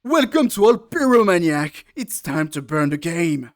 Welcome to all Pyromaniac! It's time to burn the game!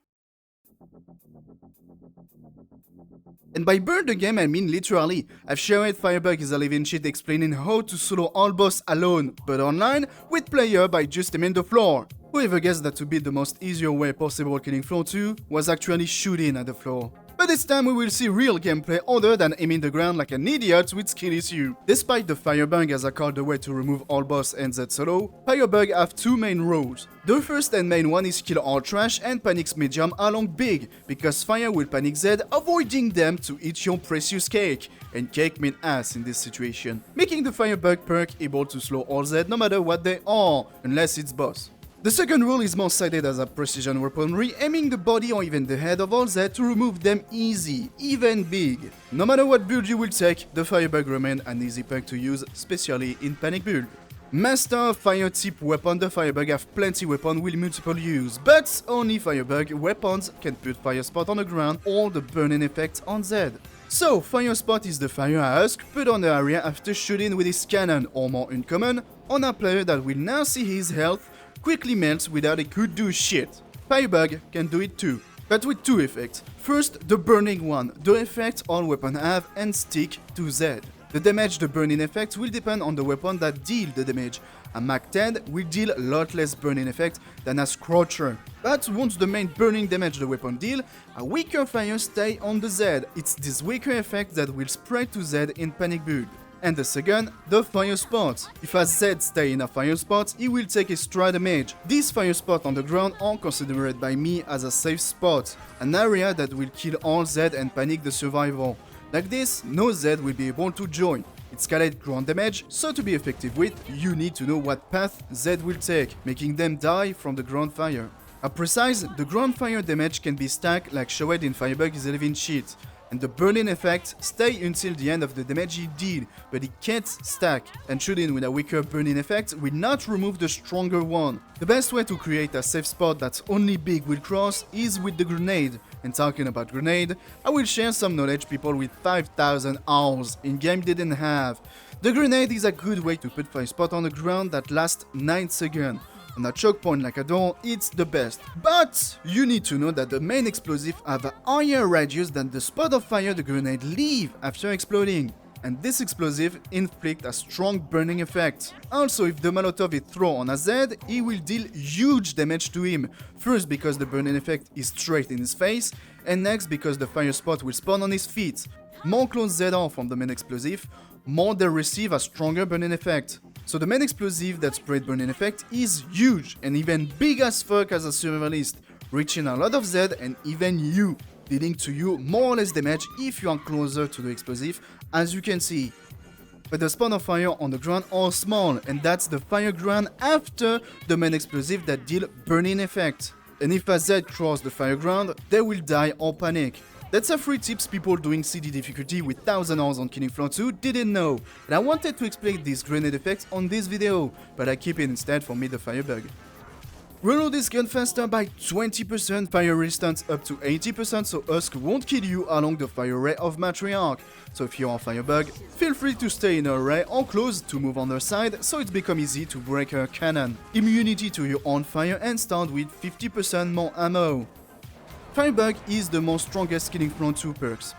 And by burn the game I mean literally. I've shared Firebug is a living cheat explaining how to solo all boss alone, but online, with player by just aiming the floor. Whoever guessed that to beat the most easier way possible killing floor 2 was actually shooting at the floor. But this time we will see real gameplay other than aiming the ground like an idiot with skill issue. Despite the Firebug as I called the way to remove all boss and Z solo, Firebug have two main roles. The first and main one is kill all trash and panics medium along big, because fire will panic Z, avoiding them to eat your precious cake. And cake mean ass in this situation, making the Firebug perk able to slow all Z no matter what they are, unless it's boss. The second rule is more cited as a precision weaponry, aiming the body or even the head of all Z to remove them easy, even big. No matter what build you will take, the Firebug remains an easy perk to use, especially in panic build. Master of fire tip weapon, the Firebug have plenty weapon with multiple use, but only Firebug weapons can put fire spot on the ground or the burning effect on Z. So, fire spot is the fire husk put on the area after shooting with his cannon, or more uncommon, on a player that will now see his health quickly melts without it could do shit. Firebug can do it too, but with two effects. First, the burning one, the effect all weapons have and stick to Z. The damage the burning effect will depend on the weapon that deal the damage. A Mach 10 will deal a lot less burning effect than a Scorcher. But once the main burning damage the weapon deal, a weaker fire stay on the Z. It's this weaker effect that will spread to Z in panic build. And the second, the fire spot. If a Z stay in a fire spot, he will take extra damage. These fire spots on the ground are considered by me as a safe spot, an area that will kill all Z and panic the survivor. Like this, no Z will be able to join. It escalates ground damage, so to be effective with, you need to know what path Z will take, making them die from the ground fire. A precise, the ground fire damage can be stacked like showed in Firebug is 11 sheet. And the burning effect stay until the end of the damage he did, but it can't stack, and shooting with a weaker burning effect will not remove the stronger one. The best way to create a safe spot that only big will cross is with the grenade. And talking about grenade, I will share some knowledge people with 5,000 hours in game didn't have. The grenade is a good way to put fire spot on the ground that lasts 9 seconds. On a choke point like a door, it's the best. But you need to know that the main explosive have a higher radius than the spot of fire the grenade leave after exploding. And this explosive inflict a strong burning effect. Also, if the Molotov is thrown on a Z, he will deal huge damage to him. First because the burning effect is straight in his face, and next because the fire spot will spawn on his feet. More close Z are from the main explosive, more they receive a stronger burning effect. So the main explosive that spread burning effect is huge and even big as fuck as a survivalist, reaching a lot of Z and even you, dealing to you more or less damage if you are closer to the explosive, as you can see. But the spawn of fire on the ground are small, and that's the fire ground after the main explosive that deal burning effect. And if a Z cross the fire ground, they will die or panic. That's a free tips people doing CD difficulty with 1000 hours on Killing Floor 2 didn't know, and I wanted to explain this grenade effect on this video, but I keep it instead for me the Firebug. Reload this gun faster by 20%, fire resistance up to 80%, so Husk won't kill you along the fire ray of Matriarch. So if you are Firebug, feel free to stay in her ray or close to move on her side, so it's become easy to break her cannon. Immunity to your own fire and start with 50% more ammo. Firebug is the most strongest Killing Floor 2 perks.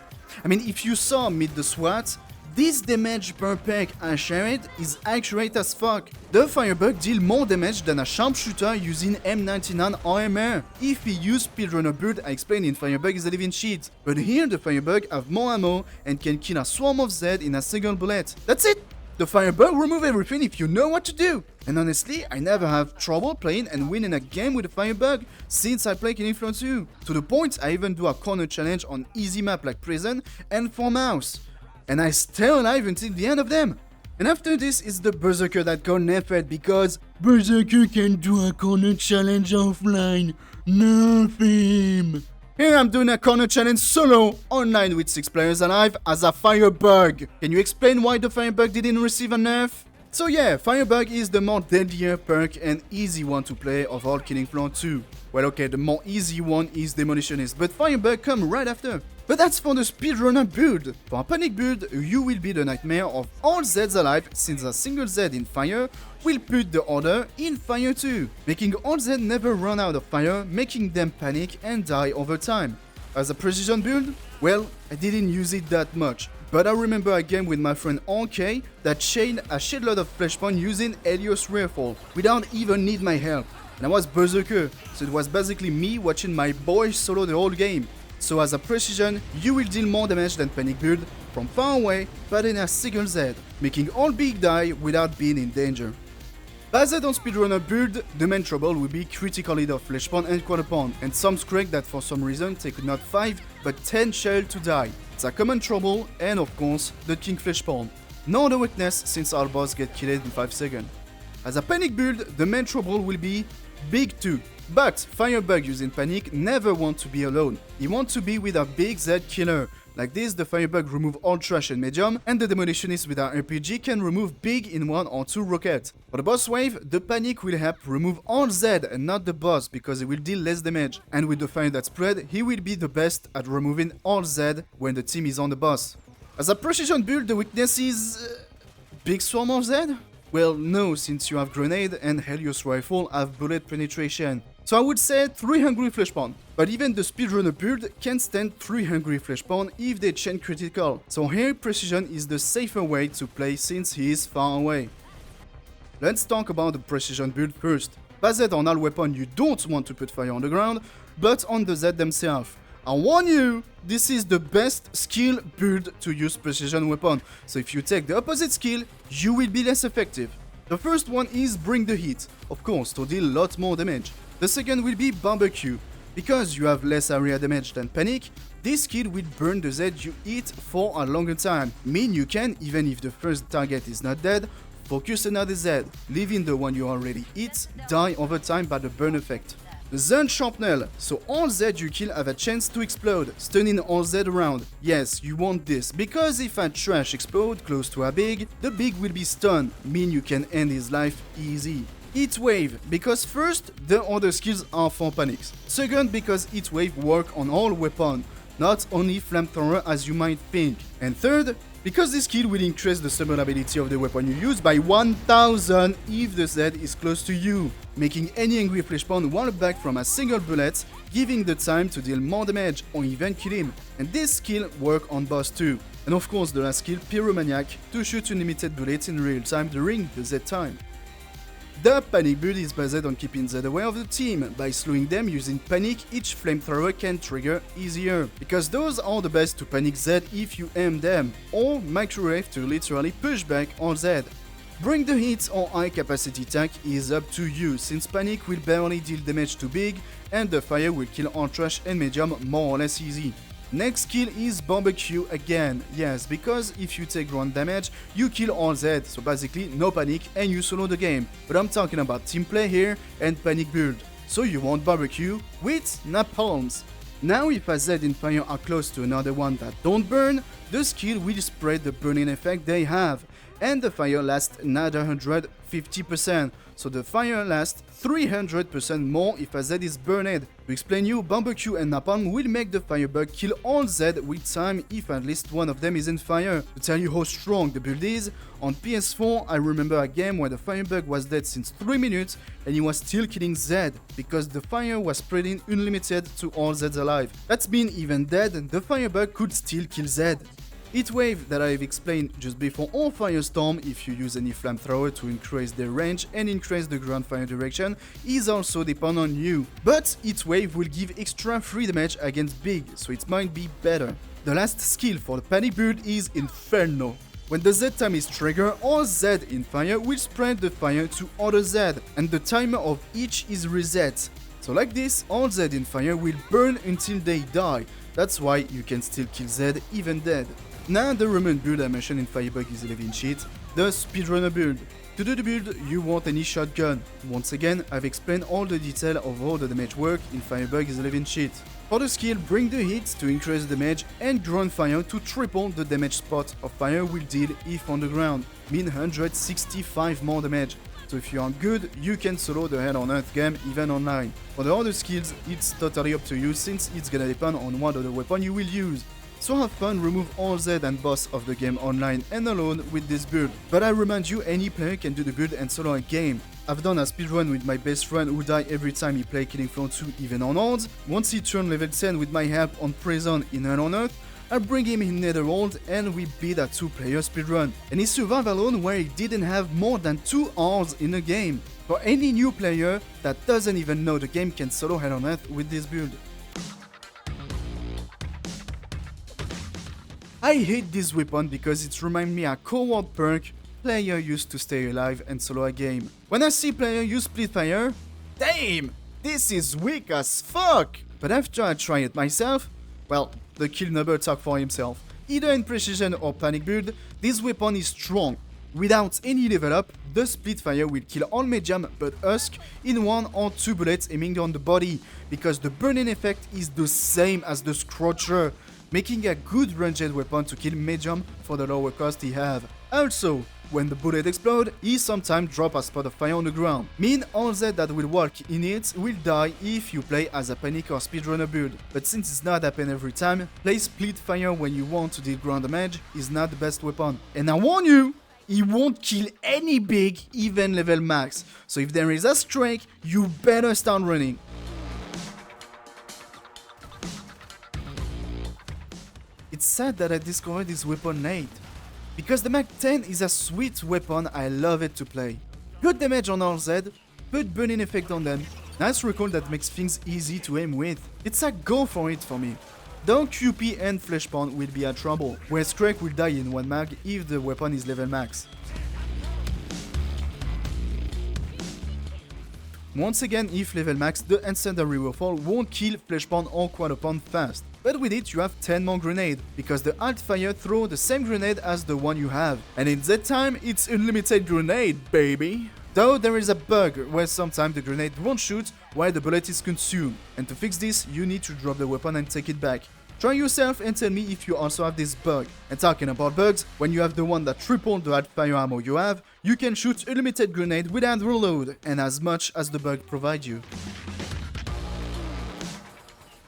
I mean, if you saw Meet the SWAT, this damage per perk I shared is accurate as fuck. The Firebug deal more damage than a sharpshooter using M99 armor. If he used Speedrunner BUILD, I explained in Firebug is a living cheat. But here the Firebug have more ammo and can kill a swarm of Z in a single bullet. That's it! The Firebug remove everything if you know what to do. And honestly, I never have trouble playing and winning a game with a Firebug since I play Killing Floor 2. To the point I even do a corner challenge on easy map like Prison and Farmhouse. And I stay alive until the end of them. And after this is the Berserker that got nerfed because Berserker can do a corner challenge offline. Nerf him. Here I'm doing a corner challenge solo, online with 6 players alive as a Firebug. Can you explain why the Firebug didn't receive a nerf? So yeah, Firebug is the more deadlier perk and easy one to play of all Killing Floor 2. Well okay, the more easy one is Demolitionist, but Firebug come right after. But that's for the Speedrunner build. For a panic build, you will be the nightmare of all Zeds alive, since a single Z in fire will put the other in fire too, making all Z never run out of fire, making them panic and die over time. As a precision build, well, I didn't use it that much, but I remember a game with my friend RK that chained a shitload of flashpoint using Helios Rifle without even need my help, and I was berserker, so it was basically me watching my boy solo the whole game. So as a precision, you will deal more damage than panic build from far away, but in a single Z, making all big die without being in danger. Based on Speedrunner BUILD, the main trouble will be critical hit of flashpoint and quarterpoint, and some scrag that for some reason take not 5 but 10 shell to die. It's a common trouble, and of course, the king flashpoint. No other weakness since our boss get killed in 5 seconds. As a panic build, the main trouble will be big 2. But Firebug using panic never want to be alone. He wants to be with a big Z killer. Like this, the Firebug remove all trash and medium, and the Demolitionist with our RPG can remove big in 1 or 2 rockets. For the boss wave, the panic will help remove all Z and not the boss, because it will deal less damage. And with the fire that spread, he will be the best at removing all Z when the team is on the boss. As a precision build, the weakness is... big swarm of Z? Well, no, since you have grenade and Helios Rifle have bullet penetration. So I would say 3 hungry flashpoint, but even the speedrunner build can stand 3 hungry flashpoint if they chain critical. So here precision is the safer way to play since he is far away. Let's talk about the precision build first. Based on all weapon you don't want to put fire on the ground, but on the Z themselves. I warn you, this is the best skill build to use precision weapon, so if you take the opposite skill, you will be less effective. The first one is Bring the Heat, of course, to deal lot more damage. The second will be Barbecue. Because you have less area damage than Panic, this skill will burn the Z you hit for a longer time, mean you can, even if the first target is not dead, focus another Z, leaving the one you already hit die over time by the burn effect. Zone Shrapnel, so all Z you kill have a chance to explode, stunning all Z around. Yes, you want this, because if a trash explode close to a big, the big will be stunned, mean you can end his life easy. Heat Wave, because first, the other skills are for panics. Second, because Heat Wave work on all weapons, not only flamethrower as you might think. And third, because this skill will increase the summon ability of the weapon you use by 1000 if the Z is close to you, making any angry flashpoint wall back from a single bullet, giving the time to deal more damage or even kill him. And this skill work on boss too. And of course the last skill, Pyromaniac, to shoot unlimited bullets in real time during the Z time. The panic build is based on keeping Z aware of the team. By slowing them using panic, each flamethrower can trigger easier, because those are the best to panic Z if you aim them, or microwave to literally push back on Z. Bring the Heat or high capacity attack is up to you, since panic will barely deal damage to big, and the fire will kill all trash and medium more or less easy. Next skill is Barbecue again, yes, because if you take ground damage, you kill all Z, so basically no panic and you solo the game. But I'm talking about team play here and panic build, so you want Barbecue with napalms. Now if a Z in fire are close to another one that don't burn, the skill will spread the burning effect they have, and the fire lasts another 150%, so the fire lasts 300% more if a Z is burned. To explain you, Barbecue and Napalm will make the Firebug kill all Z with time if at least one of them is in fire. To tell you how strong the build is, on PS4 I remember a game where the Firebug was dead since 3 minutes and he was still killing Z, because the fire was spreading unlimited to all Z's alive. That's mean even dead, the Firebug could still kill Z. Heat Wave that I've explained just before, or Firestorm if you use any flamethrower to increase their range and increase the ground fire direction, is also depend on you. But Heat Wave will give extra free damage against big, so it might be better. The last skill for the panic build is Inferno. When the Z time is triggered, all Z in fire will spread the fire to other Z, and the timer of each is reset. So like this, all Z in fire will burn until they die. That's why you can still kill Z even dead. Now the Remorse build I mentioned in Firebug is 11 sheet, the Speedrunner build. To do the build, you want any shotgun. Once again, I've explained all the detail of how the damage work in Firebug is 11 sheet. For the skill, Bring the Heat to increase damage, and Ground Fire to triple the damage spot of fire will deal if on the ground, mean 165 more damage. So if you are good, you can solo the Hell on Earth game even online. For the other skills, it's totally up to you since it's gonna depend on what other weapon you will use. So have fun, remove all Z and boss of the game online and alone with this build. But I remind you, any player can do the build and solo a game. I've done a speedrun with my best friend who died every time he played Killing Floor 2 even on odds. Once he turned level 10 with my help on Prison in Hell on Earth, I bring him in Netherworld and we beat a 2-player speedrun. And he survived alone where he didn't have more than 2 hours in a game. For any new player that doesn't even know the game can solo Hell on Earth with this build. I hate this weapon because it reminds me a coward perk player used to stay alive and solo a game. When I see player use Splitfire, damn, this is weak as fuck! But after I try it myself, well, the kill number talk for himself. Either in precision or panic build, this weapon is strong. Without any level up, the Splitfire will kill all medium but Husk in 1 or 2 bullets aiming on the body, because the burning effect is the same as the Scorcher, making a good ranged weapon to kill medium for the lower cost he have. Also, when the bullet explode, he sometimes drop a spot of fire on the ground. Mean all that will walk in it will die if you play as a panic or speedrunner build. But since it's not happen every time, play Splitfire when you want to deal ground damage is not the best weapon. And I warn you, he won't kill any big even level max. So if there is a strike, you better start running. It's sad that I discovered this weapon late. Because the Mag 10 is a sweet weapon, I love it to play. Good damage on all Z, good burning effect on them, nice recoil that makes things easy to aim with. It's a go for it for me. Though QP and Fleshpound will be a trouble, where Scrake will die in 1 mag if the weapon is level max. Once again, if level max, the Incendiary Rifle won't kill Fleshpound or Quadrupond fast. But with it you have 10 more grenades, because the Altfire throw the same grenade as the one you have. And in that time, it's unlimited grenade, baby! Though there is a bug where sometimes the grenade won't shoot while the bullet is consumed. And to fix this, you need to drop the weapon and take it back. Try yourself and tell me if you also have this bug. And talking about bugs, when you have the one that tripled the Altfire ammo you have, you can shoot unlimited grenade without reload, and as much as the bug provides you.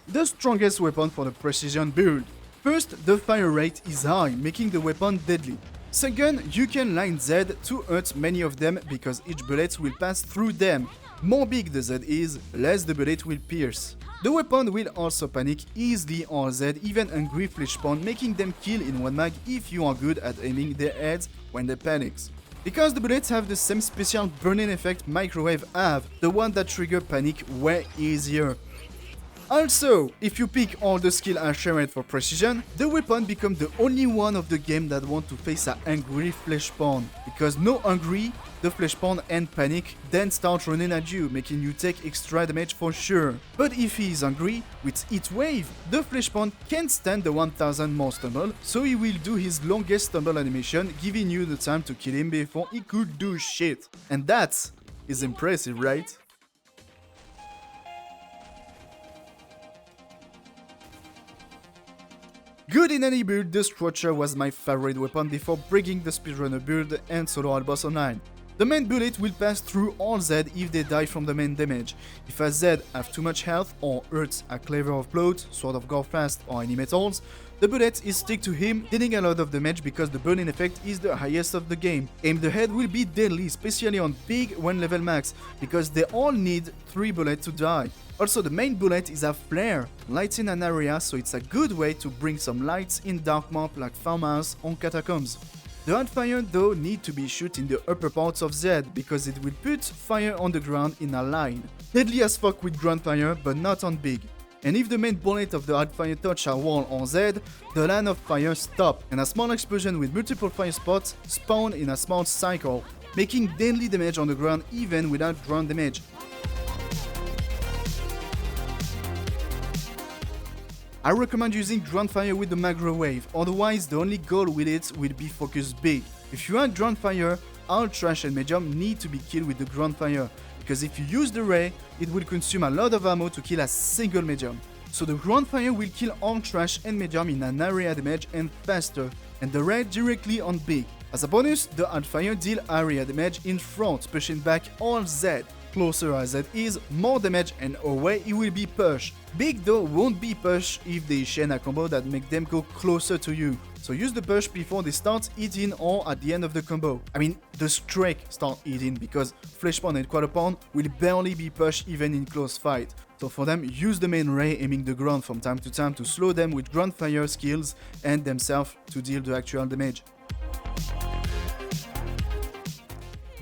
The strongest weapon for the precision build. First, the fire rate is high, making the weapon deadly. Second, you can line Z to hurt many of them because each bullet will pass through them. More big the Z is, less the bullet will pierce. The weapon will also panic easily on Z, even Hungry Fleshpound, making them kill in 1 mag if you are good at aiming their heads when they panics. Because the bullets have the same special burning effect Microwave have, the one that trigger panic way easier. Also, if you pick all the skill I shared for precision, the weapon becomes the only one of the game that want to face a Hungry Fleshpound. Because no Hungry, the Fleshpound and panic, then start running at you, making you take extra damage for sure. But if he is hungry, with Heat Wave, the Fleshpound can't stand the 1000 more stumble, so he will do his longest stumble animation, giving you the time to kill him before he could do shit. And that is impressive, right? Good in any build, the Scorcher was my favorite weapon before bringing the Speedrunner build and solo all boss online. The main bullet will pass through all Z if they die from the main damage. If a Z have too much health or hurts a Cleaver of Blood, Sword of Gorefast or any metals, the bullet is stick to him, dealing a lot of damage because the burning effect is the highest of the game. Aim the head will be deadly, especially on big 1 level max, because they all need 3 bullets to die. Also, the main bullet is a flare, lighting an area, so it's a good way to bring some lights in dark map like farmhouse or catacombs. The Hotfire though need to be shot in the upper parts of Z, because it will put fire on the ground in a line. Deadly as fuck with ground fire, but not on big. And if the main bullet of the Hotfire touch a wall on Z, the line of fire stop, and a small explosion with multiple fire spots spawn in a small cycle, making deadly damage on the ground even without ground damage. I recommend using ground fire with the Microwave, otherwise the only goal with it will be focus big. If you add ground fire, all trash and medium need to be killed with the ground fire, because if you use the ray, it will consume a lot of ammo to kill a single medium. So the ground fire will kill all trash and medium in an area damage and faster, and the ray directly on big. As a bonus, the Hotfire deal area damage in front, pushing back all Z. closer as Z is, more damage and away he will be pushed. Big though won't be pushed if they chain a combo that make them go closer to you. So use the push before they start hitting or at the end of the combo. I mean, the strike start hitting because Flesh Pound and Quarter Pound will barely be pushed even in close fight. So for them, use the main ray aiming the ground from time to time to slow them with ground fire skills and themselves to deal the actual damage.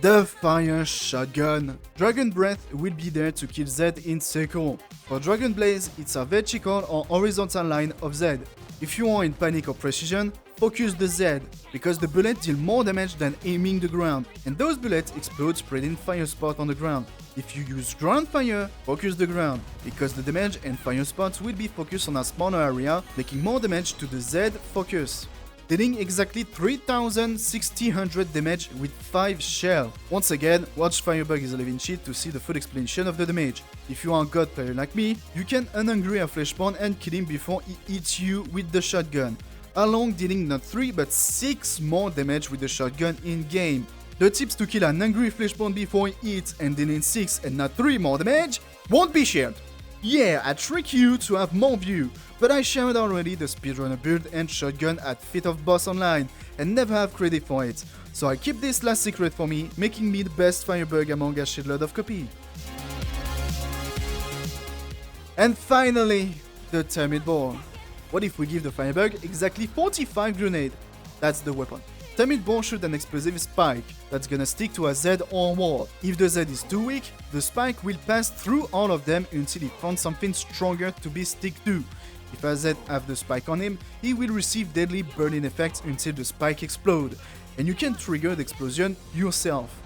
The Fire Shotgun. Dragon Breath will be there to kill Z in circle. For Dragon Blaze, it's a vertical or horizontal line of Z. If you are in panic or precision, focus the Z, because the bullets deal more damage than aiming the ground, and those bullets explode spreading fire spot on the ground. If you use ground fire, focus the ground, because the damage and fire spots will be focused on a smaller area, making more damage to the Z focus. Dealing exactly 3600 damage with 5 shell. Once again, watch Firebug is a living cheat to see the full explanation of the damage. If you are a god player like me, you can unhungry a Flesh Pound and kill him before he hits you with the shotgun, along dealing not 3 but 6 more damage with the shotgun in game. The tips to kill an angry Flesh Pound before he hits and dealing 6 and not 3 more damage won't be shared. Yeah, I trick you to have more view, but I shared already the Speedrunner build and shotgun at Feet of Boss online and never have credit for it, so I keep this last secret for me, making me the best Firebug among a shitload of copy. And finally, the Thermite Bore. What if we give the Firebug exactly 45 grenades? That's the weapon. Thermite Bore shoots an explosive spike that's gonna stick to a Z or wall. If the Z is too weak, the spike will pass through all of them until he finds something stronger to be stick to. If a Z have the spike on him, he will receive deadly burning effects until the spike explodes, and you can trigger the explosion yourself.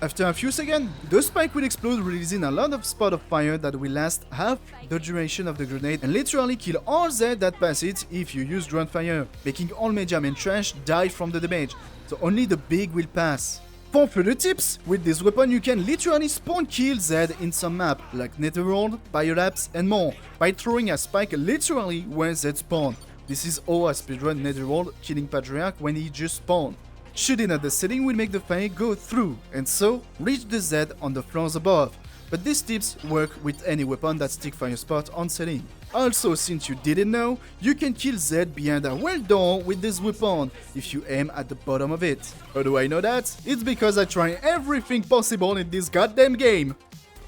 After a few seconds, the spike will explode, releasing a lot of spot of fire that will last half the duration of the grenade and literally kill all Z that pass it if you use ground fire, making all medium and trash die from the damage, so only the big will pass. For further tips, with this weapon you can literally spawn kill Z in some map, like Netherworld, Biolapse and more, by throwing a spike literally where Z spawn. This is how a speedrun Netherworld killing Patriarch when he just spawned. Shooting at the ceiling will make the fire go through, and so reach the Z on the floors above. But these tips work with any weapon that stick fire spot on ceiling. Also, since you didn't know, you can kill Z behind a well door with this weapon if you aim at the bottom of it. How do I know that? It's because I try everything possible in this goddamn game.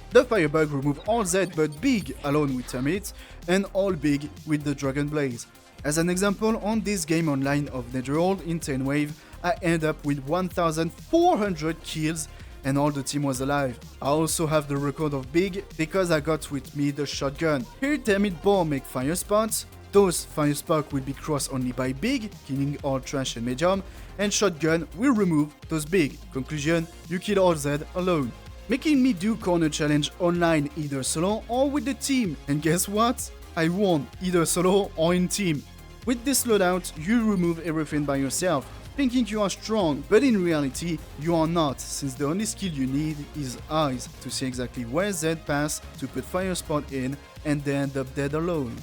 The Firebug remove all Z but big alone with Thermite, and all big with the Dragon Blaze. As an example, on this game online of Netherworld in 10 wave, I end up with 1400 kills and all the team was alive. I also have the record of big because I got with me the shotgun. Here Thermite Bore make fire spots, those fire spots will be crossed only by big, killing all trash and medium, and shotgun will remove those big. Conclusion, you kill all Z alone. Making me do corner challenge online either solo or with the team, and guess what? I won, either solo or in team. With this loadout, you remove everything by yourself, thinking you are strong, but in reality, you are not, since the only skill you need is eyes to see exactly where Z pass to put fire spot in, and they end up dead alone.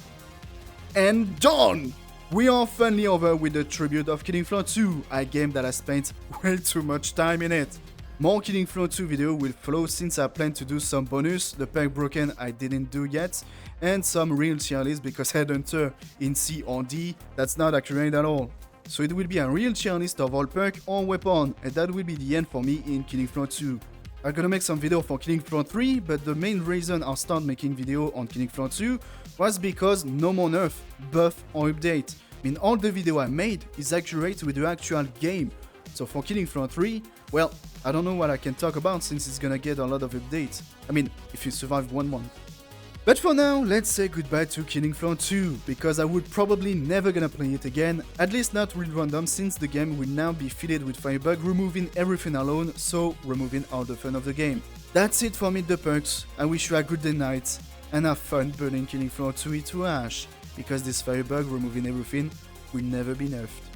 And done! We are finally over with the tribute of Killing Floor 2, a game that I spent way too much time in it. More Killing Floor 2 video will follow since I plan to do some bonus, the perk broken I didn't do yet, and some real tier list because Headhunter in C or D, that's not accurate at all. So it will be a real tier list of all perk or weapon, and that will be the end for me in Killing Floor 2. I'm gonna make some video for Killing Floor 3, but the main reason I started making video on Killing Floor 2 was because no more nerf, buff or update. I mean, all the video I made is accurate with the actual game. So for Killing Floor 3, well, I don't know what I can talk about since it's gonna get a lot of updates. I mean, if you survive 1 month. But for now, let's say goodbye to Killing Floor 2, because I would probably never gonna play it again, at least not real random since the game will now be filled with Firebug removing everything alone, so removing all the fun of the game. That's it for Meet the Perks, I wish you a good day night, and have fun burning Killing Floor 2 to ash, because this Firebug removing everything will never be nerfed.